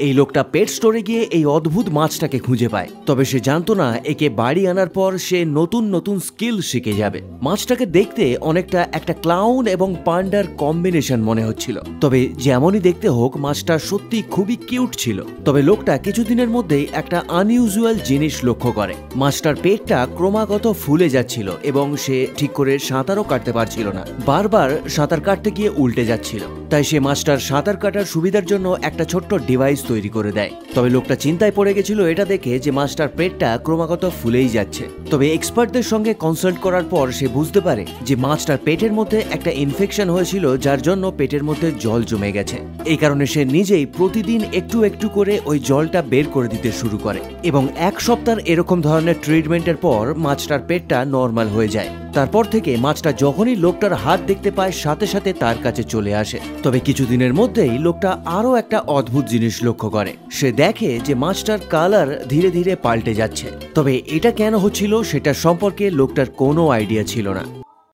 এই লোকটা পেট স্টোরে গিয়ে এই অদ্ভুত মাছটাকে খুঁজে পায়, তবে সে জানতো না একে বাড়ি আনার পর সে নতুন নতুন স্কিল শিখে যাবে। মাছটাকে দেখতে অনেকটা একটা ক্লাউন এবং পান্ডার কম্বিনেশন মনে হচ্ছিল, তবে যেমনই দেখতে হোক মাছটা সত্যি খুবই কিউট ছিল। তবে লোকটা কিছুদিনের মধ্যেই একটা আনইউজুয়াল জিনিস লক্ষ্য করে, মাছটার পেটটা ক্রমাগত ফুলে যাচ্ছিল এবং সে ঠিক করে সাঁতারও কাটতে পারছিল না, বারবার সাঁতার কাটতে গিয়ে উল্টে যাচ্ছিল। তাই সে মাছটার সাঁতার কাটার সুবিধার জন্য একটা ছোট্ট ডিভাইস তৈরি করে দেয়। তবে লোকটা চিন্তায় পড়ে গেছিল এটা দেখে যে মাছটার পেটটা ক্রমাগত ফুলেই যাচ্ছে। তবে এক্সপার্টদের সঙ্গে কনসাল্ট করার পর সে বুঝতে পারে যে মাছটার পেটের মধ্যে একটা ইনফেকশন হয়েছিল, যার জন্য পেটের মধ্যে জল জমে গেছে। এই কারণে সে নিজেই প্রতিদিন একটু একটু করে ওই জলটা বের করে দিতে শুরু করে এবং এক সপ্তাহ এরকম ধরনের ট্রিটমেন্টের পর মাছটার পেটটা নর্মাল হয়ে যায়। তারপর থেকে মাছটা যখনই লোকটার হাত দেখতে পায় সাথে সাথে তার কাছে চলে আসে। তবে কিছুদিনের মধ্যেই লোকটা আরো একটা অদ্ভুত জিনিস লক্ষ্য করে, সে দেখে যে মাছটার কালার ধীরে ধীরে পাল্টে যাচ্ছে। তবে এটা কেন হচ্ছিল সেটা সম্পর্কে লোকটার কোনো আইডিয়া ছিল না।